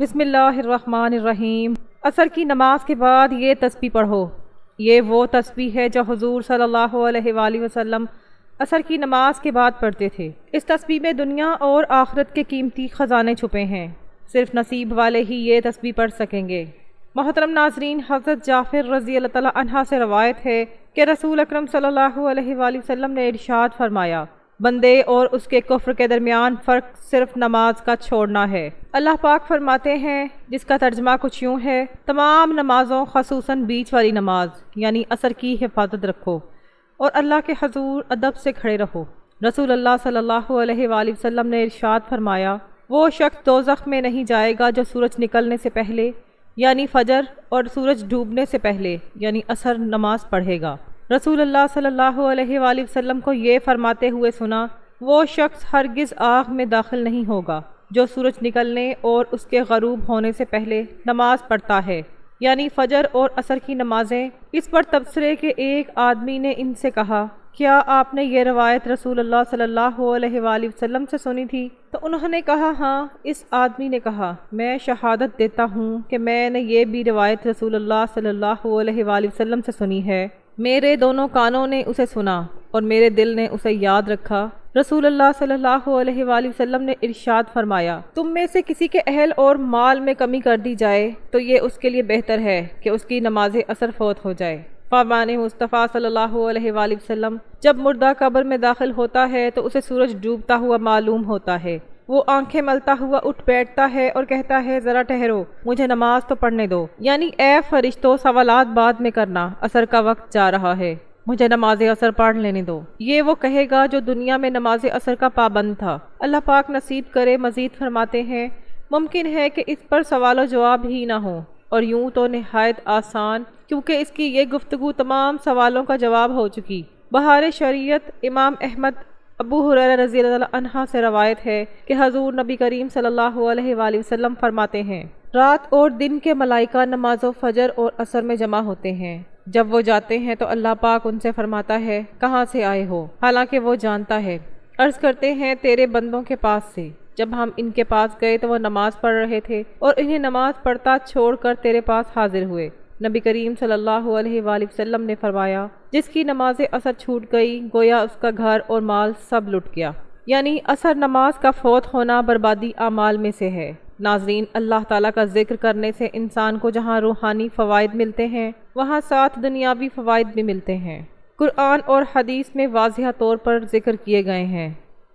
بسم اللہ الرحمن الرحیم۔ عصر کی نماز کے بعد یہ تسبیح پڑھو۔ یہ وہ تسبیح ہے جو حضور صلی اللہ علیہ وآلہ وسلم عصر کی نماز کے بعد پڑھتے تھے۔ اس تسبیح میں دنیا اور آخرت کے قیمتی خزانے چھپے ہیں، صرف نصیب والے ہی یہ تسبیح پڑھ سکیں گے۔ محترم ناظرین، حضرت جعفر رضی اللہ تعالیٰ عنہ سے روایت ہے کہ رسول اکرم صلی اللہ علیہ وآلہ وسلم نے ارشاد فرمایا، بندے اور اس کے کفر کے درمیان فرق صرف نماز کا چھوڑنا ہے۔ اللہ پاک فرماتے ہیں، جس کا ترجمہ کچھ یوں ہے، تمام نمازوں خصوصاً بیچ والی نماز یعنی عصر کی حفاظت رکھو اور اللہ کے حضور ادب سے کھڑے رہو۔ رسول اللہ صلی اللہ علیہ وآلہ وسلم نے ارشاد فرمایا، وہ شخص دوزخ میں نہیں جائے گا جو سورج نکلنے سے پہلے یعنی فجر اور سورج ڈوبنے سے پہلے یعنی عصر نماز پڑھے گا۔ رسول اللہ صلی اللہ علیہ وآلہ وسلم کو یہ فرماتے ہوئے سنا، وہ شخص ہرگز آگ میں داخل نہیں ہوگا جو سورج نکلنے اور اس کے غروب ہونے سے پہلے نماز پڑھتا ہے یعنی فجر اور عصر کی نمازیں۔ اس پر تبصرے کے ایک آدمی نے ان سے کہا، کیا آپ نے یہ روایت رسول اللہ صلی اللہ علیہ وآلہ وسلم سے سنی تھی؟ تو انہوں نے کہا، ہاں۔ اس آدمی نے کہا، میں شہادت دیتا ہوں کہ میں نے یہ بھی روایت رسول اللہ صلی اللہ علیہ وآلہ وسلم سے سنی ہے۔ میرے دونوں کانوں نے اسے سنا اور میرے دل نے اسے یاد رکھا۔ رسول اللہ صلی اللہ علیہ وآلہ وسلم نے ارشاد فرمایا، تم میں سے کسی کے اہل اور مال میں کمی کر دی جائے تو یہ اس کے لیے بہتر ہے کہ اس کی نماز عصر فوت ہو جائے۔ فرمان مصطفیٰ صلی اللہ علیہ وآلہ وسلم، جب مردہ قبر میں داخل ہوتا ہے تو اسے سورج ڈوبتا ہوا معلوم ہوتا ہے۔ وہ آنکھیں ملتا ہوا اٹھ بیٹھتا ہے اور کہتا ہے، ذرا ٹھہرو، مجھے نماز تو پڑھنے دو، یعنی اے فرشتوں، سوالات بعد میں کرنا، عصر کا وقت جا رہا ہے، مجھے نماز عصر پڑھ لینے دو۔ یہ وہ کہے گا جو دنیا میں نماز عصر کا پابند تھا۔ اللہ پاک نصیب کرے۔ مزید فرماتے ہیں، ممکن ہے کہ اس پر سوال و جواب ہی نہ ہو، اور یوں تو نہایت آسان، کیونکہ اس کی یہ گفتگو تمام سوالوں کا جواب ہو چکی۔ بہار شریعت امام احمد ابو ہریرہ رضی اللہ عنہ سے روایت ہے کہ حضور نبی کریم صلی اللہ علیہ وآلہ وسلم فرماتے ہیں، رات اور دن کے ملائکہ نماز فجر اور عصر میں جمع ہوتے ہیں۔ جب وہ جاتے ہیں تو اللہ پاک ان سے فرماتا ہے، کہاں سے آئے ہو؟ حالانکہ وہ جانتا ہے۔ عرض کرتے ہیں، تیرے بندوں کے پاس سے۔ جب ہم ان کے پاس گئے تو وہ نماز پڑھ رہے تھے اور انہیں نماز پڑھتا چھوڑ کر تیرے پاس حاضر ہوئے۔ نبی کریم صلی اللہ علیہ وآلہ وسلم نے فرمایا، جس کی نماز عصر چھوٹ گئی گویا اس کا گھر اور مال سب لٹ گیا، یعنی عصر نماز کا فوت ہونا بربادی اعمال میں سے ہے۔ ناظرین، اللہ تعالیٰ کا ذکر کرنے سے انسان کو جہاں روحانی فوائد ملتے ہیں وہاں ساتھ دنیاوی فوائد بھی ملتے ہیں۔ قرآن اور حدیث میں واضح طور پر ذکر کیے گئے ہیں،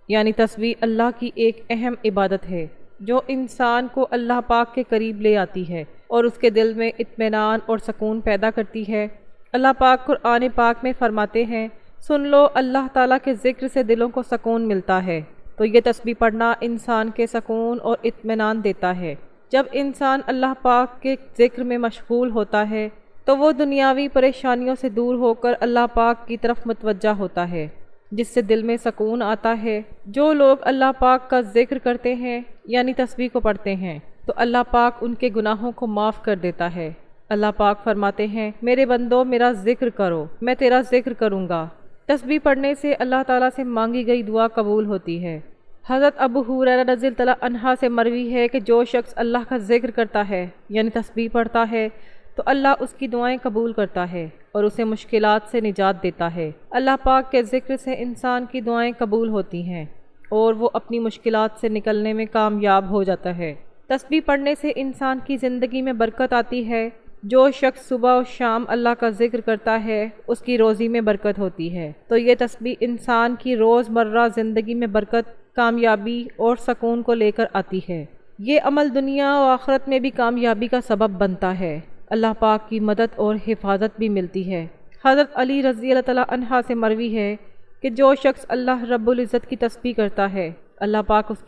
یعنی تسبیح اللہ کی ایک اہم عبادت ہے جو انسان کو اللہ پاک کے قریب لے آتی ہے اور اس کے دل میں اطمینان اور سکون پیدا کرتی ہے۔ اللہ پاک قرآن پاک میں فرماتے ہیں، سن لو، اللہ تعالیٰ کے ذکر سے دلوں کو سکون ملتا ہے۔ تو یہ تسبیح پڑھنا انسان کے سکون اور اطمینان دیتا ہے۔ جب انسان اللہ پاک کے ذکر میں مشغول ہوتا ہے تو وہ دنیاوی پریشانیوں سے دور ہو کر اللہ پاک کی طرف متوجہ ہوتا ہے، جس سے دل میں سکون آتا ہے۔ جو لوگ اللہ پاک کا ذکر کرتے ہیں یعنی تسبیح کو پڑھتے ہیں تو اللہ پاک ان کے گناہوں کو معاف کر دیتا ہے۔ اللہ پاک فرماتے ہیں، میرے بندو میرا ذکر کرو، میں تیرا ذکر کروں گا۔ تسبیح پڑھنے سے اللہ تعالیٰ سے مانگی گئی دعا قبول ہوتی ہے۔ حضرت ابو ہریرہ رضی اللہ عنہ سے مروی ہے کہ جو شخص اللہ کا ذکر کرتا ہے یعنی تسبیح پڑھتا ہے تو اللہ اس کی دعائیں قبول کرتا ہے اور اسے مشکلات سے نجات دیتا ہے۔ اللہ پاک کے ذکر سے انسان کی دعائیں قبول ہوتی ہیں اور وہ اپنی مشکلات سے نکلنے میں کامیاب ہو جاتا ہے۔ تسبیح پڑھنے سے انسان کی زندگی میں برکت آتی ہے۔ جو شخص صبح و شام اللہ کا ذکر کرتا ہے اس کی روزی میں برکت ہوتی ہے۔ تو یہ تسبیح انسان کی روز مرہ زندگی میں برکت، کامیابی اور سکون کو لے کر آتی ہے۔ یہ عمل دنیا و آخرت میں بھی کامیابی کا سبب بنتا ہے۔ اللہ پاک کی مدد اور حفاظت بھی ملتی ہے۔ حضرت علی رضی اللہ تعالیٰ عنہ سے مروی ہے کہ جو شخص اللہ رب العزت کی تسبیح کرتا ہے اللہ پاک اس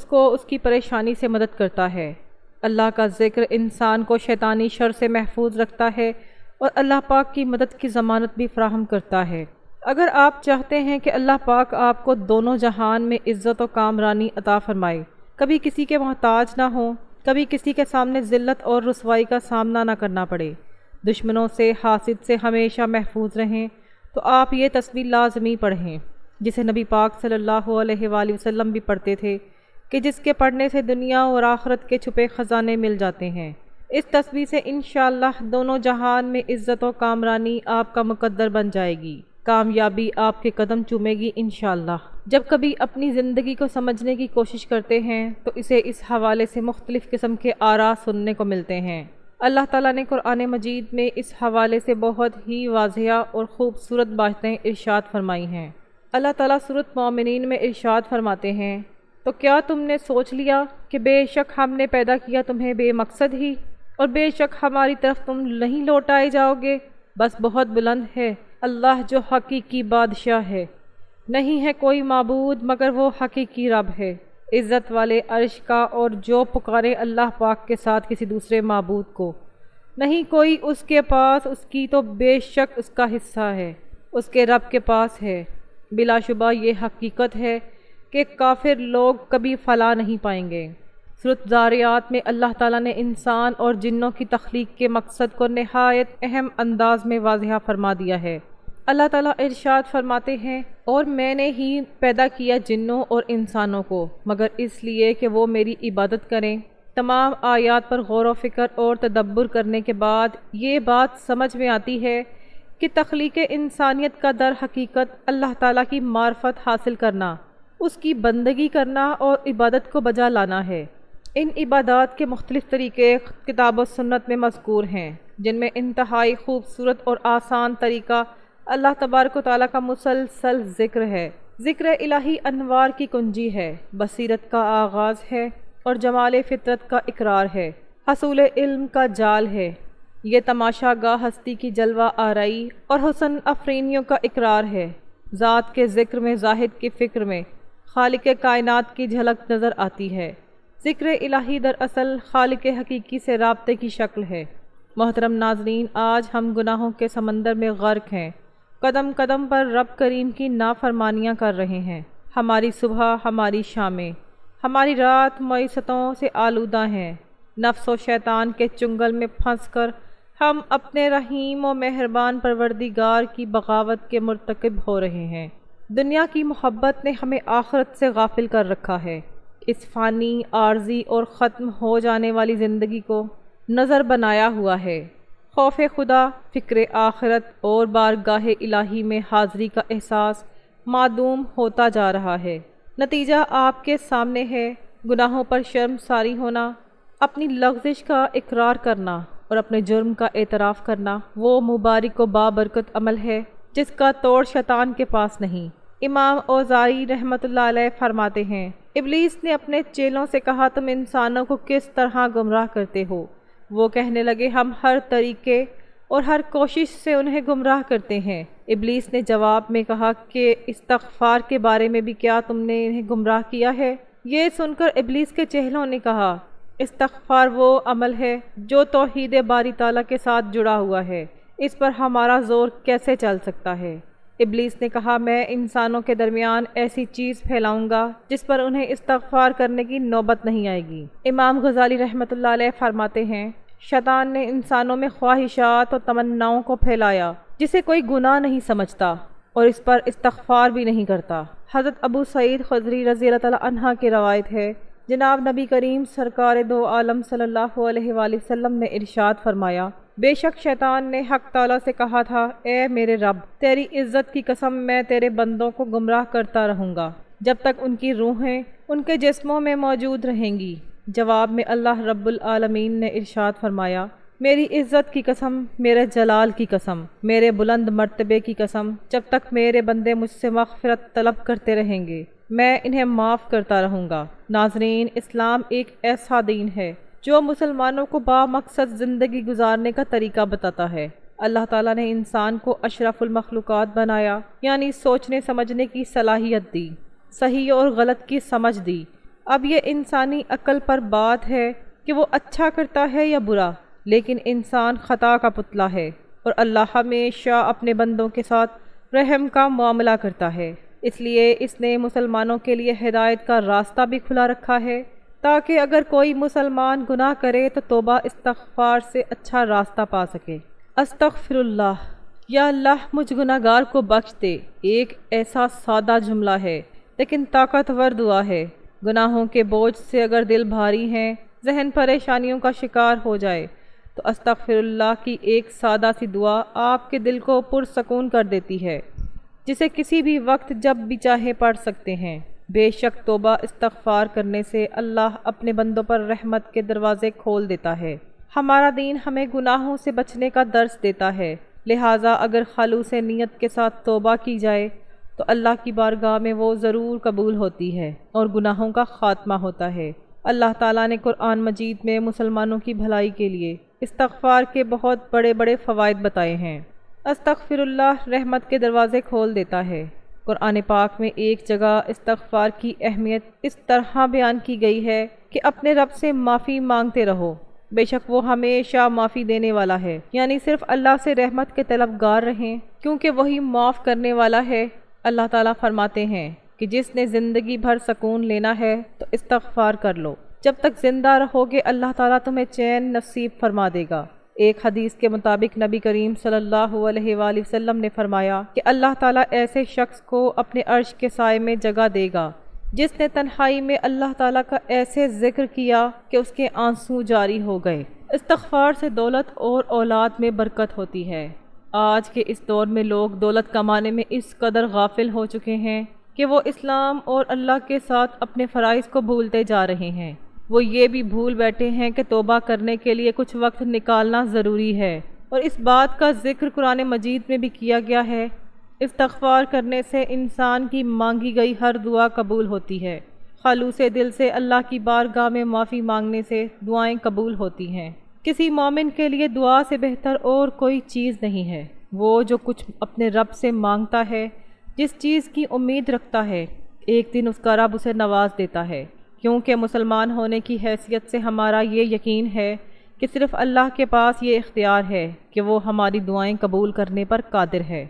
کو اس کی پریشانی سے مدد کرتا ہے۔ اللہ کا ذکر انسان کو شیطانی شر سے محفوظ رکھتا ہے اور اللہ پاک کی مدد کی ضمانت بھی فراہم کرتا ہے۔ اگر آپ چاہتے ہیں کہ اللہ پاک آپ کو دونوں جہان میں عزت و کامرانی عطا فرمائے، کبھی کسی کے محتاج نہ ہوں، کبھی کسی کے سامنے ذلت اور رسوائی کا سامنا نہ کرنا پڑے، دشمنوں سے حاسد سے ہمیشہ محفوظ رہیں، تو آپ یہ تسبیح لازمی پڑھیں، جسے نبی پاک صلی اللہ علیہ وآلہ وسلم بھی پڑھتے تھے کہ جس کے پڑھنے سے دنیا اور آخرت کے چھپے خزانے مل جاتے ہیں۔ اس تسبیح سے انشاءاللہ دونوں جہان میں عزت و کامرانی آپ کا مقدر بن جائے گی، کامیابی آپ کے قدم چومے گی انشاءاللہ۔ جب کبھی اپنی زندگی کو سمجھنے کی کوشش کرتے ہیں تو اسے اس حوالے سے مختلف قسم کے آراء سننے کو ملتے ہیں۔ اللہ تعالیٰ نے قرآن مجید میں اس حوالے سے بہت ہی واضح اور خوبصورت باتیں ارشاد فرمائی ہیں۔ اللہ تعالیٰ سورۃ مومنین میں ارشاد فرماتے ہیں، تو کیا تم نے سوچ لیا کہ بے شک ہم نے پیدا کیا تمہیں بے مقصد ہی، اور بے شک ہماری طرف تم نہیں لوٹائے جاؤ گے؟ بس بہت بلند ہے اللہ جو حقیقی بادشاہ ہے، نہیں ہے کوئی معبود مگر وہ حقیقی رب ہے، عزت والے عرش کا، اور جو پکارے اللہ پاک کے ساتھ کسی دوسرے معبود کو، نہیں کوئی اس کے پاس، اس کی تو بے شک اس کا حصہ ہے، اس کے رب کے پاس ہے۔ بلا شبہ یہ حقیقت ہے کہ کافر لوگ کبھی فلاح نہیں پائیں گے۔ سورۃ ذاریات میں اللہ تعالیٰ نے انسان اور جنوں کی تخلیق کے مقصد کو نہایت اہم انداز میں واضح فرما دیا ہے۔ اللہ تعالیٰ ارشاد فرماتے ہیں، اور میں نے ہی پیدا کیا جنوں اور انسانوں کو مگر اس لیے کہ وہ میری عبادت کریں۔ تمام آیات پر غور و فکر اور تدبر کرنے کے بعد یہ بات سمجھ میں آتی ہے کہ تخلیق انسانیت کا در حقیقت اللہ تعالیٰ کی معرفت حاصل کرنا، اس کی بندگی کرنا اور عبادت کو بجا لانا ہے۔ ان عبادات کے مختلف طریقے کتاب و سنت میں مذکور ہیں، جن میں انتہائی خوبصورت اور آسان طریقہ اللہ تبارک و تعالیٰ کا مسلسل ذکر ہے۔ ذکر الہی انوار کی کنجی ہے، بصیرت کا آغاز ہے اور جمال فطرت کا اقرار ہے، حصول علم کا جال ہے۔ یہ تماشا گاہ ہستی کی جلوہ آرائی اور حسن افرینیوں کا اقرار ہے۔ ذات کے ذکر میں زاہد کی فکر میں خالق کائنات کی جھلک نظر آتی ہے۔ ذکر الہی دراصل خالق حقیقی سے رابطے کی شکل ہے۔ محترم ناظرین، آج ہم گناہوں کے سمندر میں غرق ہیں، قدم قدم پر رب کریم کی نافرمانیاں کر رہے ہیں۔ ہماری صبح، ہماری شامیں، ہماری رات معیشتوں سے آلودہ ہیں۔ نفس و شیطان کے چنگل میں پھنس کر ہم اپنے رحیم و مہربان پروردگار کی بغاوت کے مرتکب ہو رہے ہیں۔ دنیا کی محبت نے ہمیں آخرت سے غافل کر رکھا ہے۔ اس فانی، عارضی اور ختم ہو جانے والی زندگی کو نظر بنایا ہوا ہے۔ خوف خدا، فکر آخرت اور بارگاہ الہی میں حاضری کا احساس معدوم ہوتا جا رہا ہے۔ نتیجہ آپ کے سامنے ہے، گناہوں پر شرم ساری ہونا، اپنی لغزش کا اقرار کرنا اور اپنے جرم کا اعتراف کرنا وہ مبارک و بابرکت عمل ہے جس کا توڑ شیطان کے پاس نہیں۔ امام اوزاعی رحمۃ اللہ علیہ فرماتے ہیں، ابلیس نے اپنے چیلوں سے کہا، تم انسانوں کو کس طرح گمراہ کرتے ہو؟ وہ کہنے لگے، ہم ہر طریقے اور ہر کوشش سے انہیں گمراہ کرتے ہیں۔ ابلیس نے جواب میں کہا کہ استغفار کے بارے میں بھی کیا تم نے انہیں گمراہ کیا ہے؟ یہ سن کر ابلیس کے چیلوں نے کہا، استغفار وہ عمل ہے جو توحید باری تعالیٰ کے ساتھ جڑا ہوا ہے، اس پر ہمارا زور کیسے چل سکتا ہے؟ ابلیس نے کہا، میں انسانوں کے درمیان ایسی چیز پھیلاؤں گا جس پر انہیں استغفار کرنے کی نوبت نہیں آئے گی۔ امام غزالی رحمۃ اللہ علیہ فرماتے ہیں، شیطان نے انسانوں میں خواہشات اور تمناؤں کو پھیلایا جسے کوئی گناہ نہیں سمجھتا اور اس پر استغفار بھی نہیں کرتا۔ حضرت ابو سعید خدری رضی اللہ تعالیٰ عنہ کی روایت ہے، جناب نبی کریم سرکار دو عالم صلی اللہ علیہ وآلہ وسلم نے ارشاد فرمایا، بے شک شیطان نے حق تعالیٰ سے کہا تھا، اے میرے رب، تیری عزت کی قسم میں تیرے بندوں کو گمراہ کرتا رہوں گا جب تک ان کی روحیں ان کے جسموں میں موجود رہیں گی۔ جواب میں اللہ رب العالمین نے ارشاد فرمایا، میری عزت کی قسم، میرے جلال کی قسم، میرے بلند مرتبے کی قسم، جب تک میرے بندے مجھ سے مغفرت طلب کرتے رہیں گے میں انہیں معاف کرتا رہوں گا۔ ناظرین، اسلام ایک ایسا دین ہے جو مسلمانوں کو با مقصد زندگی گزارنے کا طریقہ بتاتا ہے۔ اللہ تعالیٰ نے انسان کو اشرف المخلوقات بنایا، یعنی سوچنے سمجھنے کی صلاحیت دی، صحیح اور غلط کی سمجھ دی۔ اب یہ انسانی عقل پر بات ہے کہ وہ اچھا کرتا ہے یا برا، لیکن انسان خطا کا پتلا ہے اور اللہ ہمیشہ اپنے بندوں کے ساتھ رحم کا معاملہ کرتا ہے۔ اس لیے اس نے مسلمانوں کے لیے ہدایت کا راستہ بھی کھلا رکھا ہے، تاکہ اگر کوئی مسلمان گناہ کرے تو توبہ استغفار سے اچھا راستہ پا سکے۔ استغفر اللہ، یا اللہ مجھ گناہگار کو بخش دے، ایک ایسا سادہ جملہ ہے لیکن طاقتور دعا ہے گناہوں کے بوجھ سے اگر دل بھاری ہیں، ذہن پریشانیوں کا شکار ہو جائے تو استغفر اللہ کی ایک سادہ سی دعا آپ کے دل کو پرسکون کر دیتی ہے، جسے کسی بھی وقت جب بھی چاہے پڑھ سکتے ہیں۔ بے شک توبہ استغفار کرنے سے اللہ اپنے بندوں پر رحمت کے دروازے کھول دیتا ہے۔ ہمارا دین ہمیں گناہوں سے بچنے کا درس دیتا ہے، لہٰذا اگر خلوص نیت کے ساتھ توبہ کی جائے تو اللہ کی بارگاہ میں وہ ضرور قبول ہوتی ہے اور گناہوں کا خاتمہ ہوتا ہے۔ اللہ تعالیٰ نے قرآن مجید میں مسلمانوں کی بھلائی کے لیے استغفار کے بہت بڑے بڑے فوائد بتائے ہیں۔ استغفر اللہ رحمت کے دروازے کھول دیتا ہے۔ قرآن پاک میں ایک جگہ استغفار کی اہمیت اس طرح بیان کی گئی ہے کہ اپنے رب سے معافی مانگتے رہو، بے شک وہ ہمیشہ معافی دینے والا ہے، یعنی صرف اللہ سے رحمت کے طلبگار رہیں کیونکہ وہی معاف کرنے والا ہے۔ اللہ تعالیٰ فرماتے ہیں کہ جس نے زندگی بھر سکون لینا ہے تو استغفار کر لو، جب تک زندہ رہو گے اللہ تعالیٰ تمہیں چین نصیب فرما دے گا۔ ایک حدیث کے مطابق نبی کریم صلی اللہ علیہ وآلہ وسلم نے فرمایا کہ اللہ تعالیٰ ایسے شخص کو اپنے عرش کے سائے میں جگہ دے گا جس نے تنہائی میں اللہ تعالیٰ کا ایسے ذکر کیا کہ اس کے آنسو جاری ہو گئے۔ استغفار سے دولت اور اولاد میں برکت ہوتی ہے۔ آج کے اس دور میں لوگ دولت کمانے میں اس قدر غافل ہو چکے ہیں کہ وہ اسلام اور اللہ کے ساتھ اپنے فرائض کو بھولتے جا رہے ہیں۔ وہ یہ بھی بھول بیٹھے ہیں کہ توبہ کرنے کے لیے کچھ وقت نکالنا ضروری ہے، اور اس بات کا ذکر قرآن مجید میں بھی کیا گیا ہے۔ استغفار کرنے سے انسان کی مانگی گئی ہر دعا قبول ہوتی ہے۔ خلوص دل سے اللہ کی بارگاہ میں معافی مانگنے سے دعائیں قبول ہوتی ہیں۔ کسی مومن کے لیے دعا سے بہتر اور کوئی چیز نہیں ہے۔ وہ جو کچھ اپنے رب سے مانگتا ہے، جس چیز کی امید رکھتا ہے، ایک دن اس کا رب اسے نواز دیتا ہے، کیونکہ مسلمان ہونے کی حیثیت سے ہمارا یہ یقین ہے کہ صرف اللہ کے پاس یہ اختیار ہے کہ وہ ہماری دعائیں قبول کرنے پر قادر ہے۔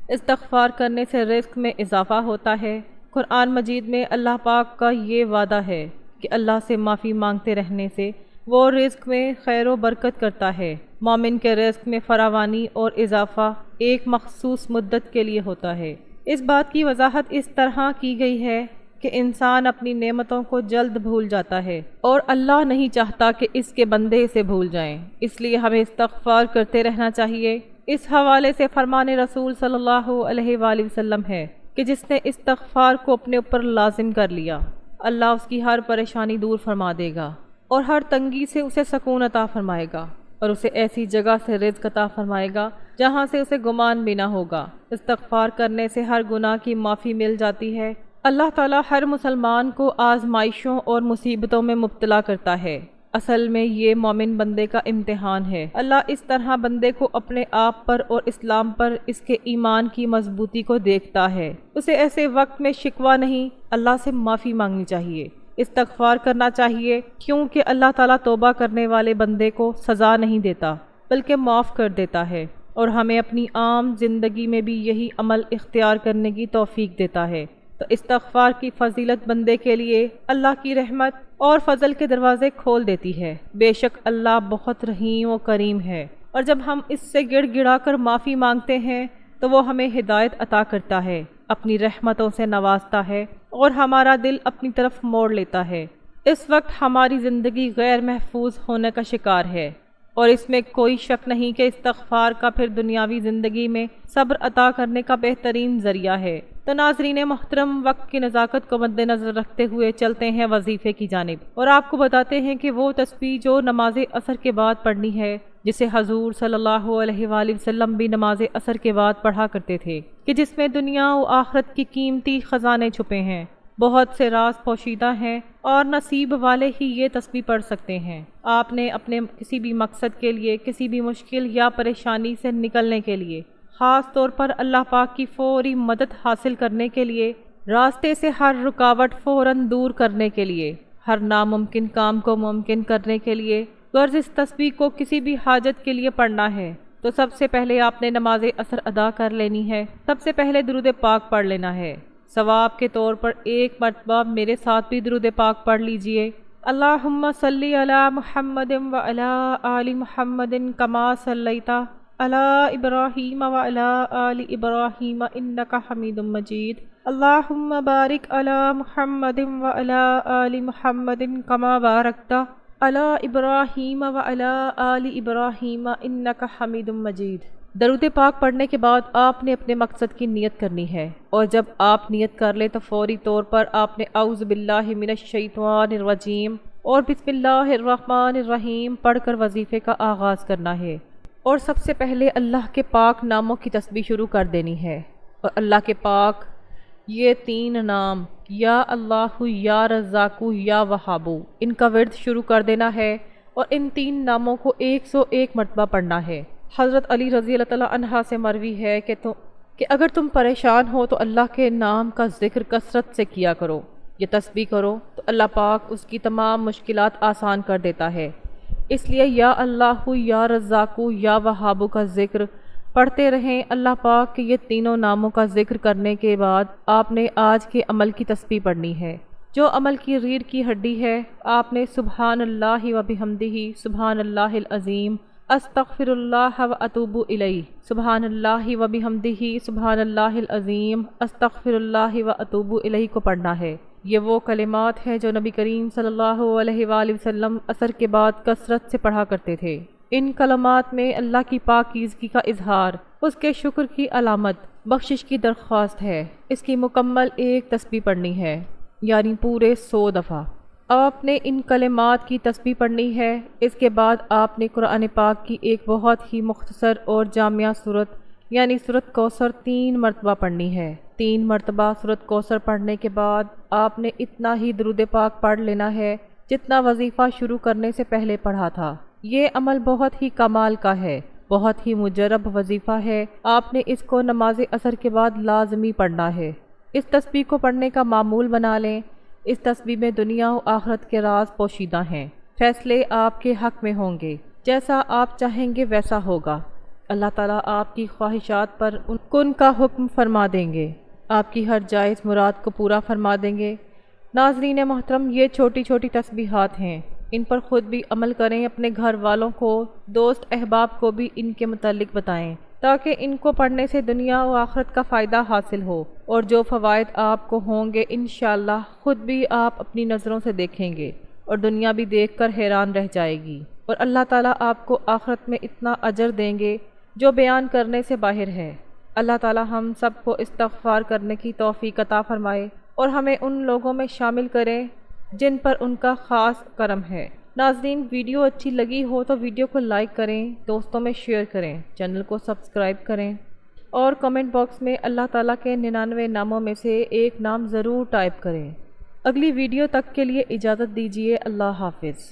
استغفار کرنے سے رزق میں اضافہ ہوتا ہے۔ قرآن مجید میں اللہ پاک کا یہ وعدہ ہے کہ اللہ سے معافی مانگتے رہنے سے وہ رزق میں خیر و برکت کرتا ہے۔ مومن کے رزق میں فراوانی اور اضافہ ایک مخصوص مدت کے لیے ہوتا ہے۔ اس بات کی وضاحت اس طرح کی گئی ہے کہ انسان اپنی نعمتوں کو جلد بھول جاتا ہے اور اللہ نہیں چاہتا کہ اس کے بندے اسے بھول جائیں، اس لیے ہمیں استغفار کرتے رہنا چاہیے۔ اس حوالے سے فرمان رسول صلی اللہ علیہ وآلہ وسلم ہے کہ جس نے استغفار کو اپنے اوپر لازم کر لیا، اللہ اس کی ہر پریشانی دور فرما دے گا اور ہر تنگی سے اسے سکون عطا فرمائے گا، اور اسے ایسی جگہ سے رزق عطا فرمائے گا جہاں سے اسے گمان بھی نہ ہوگا۔ استغفار کرنے سے ہر گناہ کی معافی مل جاتی ہے۔ اللہ تعالیٰ ہر مسلمان کو آزمائشوں اور مصیبتوں میں مبتلا کرتا ہے۔ اصل میں یہ مومن بندے کا امتحان ہے۔ اللہ اس طرح بندے کو اپنے آپ پر اور اسلام پر اس کے ایمان کی مضبوطی کو دیکھتا ہے۔ اسے ایسے وقت میں شکوہ نہیں، اللہ سے معافی مانگنی چاہیے، استغفار کرنا چاہیے، کیونکہ اللہ تعالیٰ توبہ کرنے والے بندے کو سزا نہیں دیتا بلکہ معاف کر دیتا ہے، اور ہمیں اپنی عام زندگی میں بھی یہی عمل اختیار کرنے کی توفیق دیتا ہے۔ تو استغفار کی فضیلت بندے کے لیے اللہ کی رحمت اور فضل کے دروازے کھول دیتی ہے۔ بے شک اللہ بہت رحیم و کریم ہے، اور جب ہم اس سے گڑ گڑا کر معافی مانگتے ہیں تو وہ ہمیں ہدایت عطا کرتا ہے، اپنی رحمتوں سے نوازتا ہے اور ہمارا دل اپنی طرف موڑ لیتا ہے۔ اس وقت ہماری زندگی غیر محفوظ ہونے کا شکار ہے، اور اس میں کوئی شک نہیں کہ استغفار کا پھر دنیاوی زندگی میں صبر عطا کرنے کا بہترین ذریعہ ہے۔ تو ناظرین محترم، وقت کی نزاکت کو مد نظر رکھتے ہوئے چلتے ہیں وظیفے کی جانب، اور آپ کو بتاتے ہیں کہ وہ تسبیح جو نماز عصر کے بعد پڑھنی ہے، جسے حضور صلی اللہ علیہ وآلہ وسلم بھی نماز عصر کے بعد پڑھا کرتے تھے، کہ جس میں دنیا و آخرت کی قیمتی خزانے چھپے ہیں، بہت سے راز پوشیدہ ہیں، اور نصیب والے ہی یہ تسبیح پڑھ سکتے ہیں۔ آپ نے اپنے کسی بھی مقصد کے لیے، کسی بھی مشکل یا پریشانی سے نکلنے کے لیے، خاص طور پر اللہ پاک کی فوری مدد حاصل کرنے کے لیے، راستے سے ہر رکاوٹ فوراً دور کرنے کے لیے، ہر ناممکن کام کو ممکن کرنے کے لیے غرض اس تسبیح کو کسی بھی حاجت کے لیے پڑھنا ہے، تو سب سے پہلے آپ نے نماز عصر ادا کر لینی ہے۔ سب سے پہلے درود پاک پڑھ لینا ہے۔ ثواب کے طور پر ایک مرتبہ میرے ساتھ بھی درود پاک پڑھ لیجئے۔ اللہم صلی علی محمد وعلی آل محمد کما صلیت علی ابراہیم وعلی آل ابراہیم انک حمید مجید۔ اللہم بارک علی محمد وعلی آل محمد کما بارکت علی ابراہیم وعلی آل ابراہیم انک حمید مجید۔ درود پاک پڑھنے کے بعد آپ نے اپنے مقصد کی نیت کرنی ہے، اور جب آپ نیت کر لیں تو فوری طور پر آپ نے اعوذ باللہ من الشیطان الرجیم اور بسم اللہ الرحمن الرحیم پڑھ کر وظیفے کا آغاز کرنا ہے، اور سب سے پہلے اللہ کے پاک ناموں کی تسبیح شروع کر دینی ہے۔ اور اللہ کے پاک یہ 3 نام یا اللہ، یا رزاق، یا وہاب، ان کا ورد شروع کر دینا ہے، اور ان 3 ناموں کو 101 مرتبہ پڑھنا ہے۔ حضرت علی رضی اللہ تعالیٰ عنہ سے مروی ہے کہ اگر تم پریشان ہو تو اللہ کے نام کا ذکر کثرت سے کیا کرو، یہ تسبیح کرو تو اللہ پاک اس کی تمام مشکلات آسان کر دیتا ہے۔ اس لیے یا اللہ، یا رزاق، یا وہاب کا ذکر پڑھتے رہیں۔ اللہ پاک کے یہ تینوں ناموں کا ذکر کرنے کے بعد آپ نے آج کے عمل کی تسبیح پڑھنی ہے۔ جو عمل کی ریڑھ کی ہڈی ہے، آپ نے سبحان اللہ و بحمدہ، سبحان اللہ العظیم، استغفر اللہ و اتوب الیہ، سبحان اللہ و بحمدہ، سبحان اللہ العظیم، استغفر اللہ و اتوب الیہ کو پڑھنا ہے۔ یہ وہ کلمات ہیں جو نبی کریم صلی اللہ علیہ وآلہ وسلم عصر کے بعد کثرت سے پڑھا کرتے تھے۔ ان کلمات میں اللہ کی پاکیزگی کا اظہار، اس کے شکر کی علامت، بخشش کی درخواست ہے۔ اس کی مکمل ایک تسبیح پڑھنی ہے، یعنی پورے 100 دفعہ۔ آپ نے ان کلمات کی تسبیح پڑھنی ہے۔ اس کے بعد آپ نے قرآن پاک کی ایک بہت ہی مختصر اور جامعہ سورت، یعنی سورت کوثر 3 مرتبہ پڑھنی ہے۔ 3 مرتبہ سورت کوثر پڑھنے کے بعد آپ نے اتنا ہی درود پاک پڑھ لینا ہے جتنا وظیفہ شروع کرنے سے پہلے پڑھا تھا۔ یہ عمل بہت ہی کمال کا ہے، بہت ہی مجرب وظیفہ ہے۔ آپ نے اس کو نماز عصر کے بعد لازمی پڑھنا ہے۔ اس تسبیح کو پڑھنے کا معمول بنا لیں۔ اس تسبیح میں دنیا و آخرت کے راز پوشیدہ ہیں۔ فیصلے آپ کے حق میں ہوں گے، جیسا آپ چاہیں گے ویسا ہوگا۔ اللہ تعالیٰ آپ کی خواہشات پر کن کا حکم فرما دیں گے، آپ کی ہر جائز مراد کو پورا فرما دیں گے۔ ناظرین محترم، یہ چھوٹی چھوٹی تسبیحات ہیں، ان پر خود بھی عمل کریں، اپنے گھر والوں کو، دوست احباب کو بھی ان کے متعلق بتائیں، تاکہ ان کو پڑھنے سے دنیا و آخرت کا فائدہ حاصل ہو، اور جو فوائد آپ کو ہوں گے انشاءاللہ خود بھی آپ اپنی نظروں سے دیکھیں گے، اور دنیا بھی دیکھ کر حیران رہ جائے گی، اور اللہ تعالیٰ آپ کو آخرت میں اتنا اجر دیں گے جو بیان کرنے سے باہر ہے۔ اللہ تعالیٰ ہم سب کو استغفار کرنے کی توفیق عطا فرمائے، اور ہمیں ان لوگوں میں شامل کریں جن پر ان کا خاص کرم ہے۔ ناظرین، ویڈیو اچھی لگی ہو تو ویڈیو کو لائک کریں، دوستوں میں شیئر کریں، چینل کو سبسکرائب کریں، اور کمنٹ باکس میں اللہ تعالیٰ کے 99 ناموں میں سے ایک نام ضرور ٹائپ کریں۔ اگلی ویڈیو تک کے لیے اجازت دیجیے۔ اللہ حافظ۔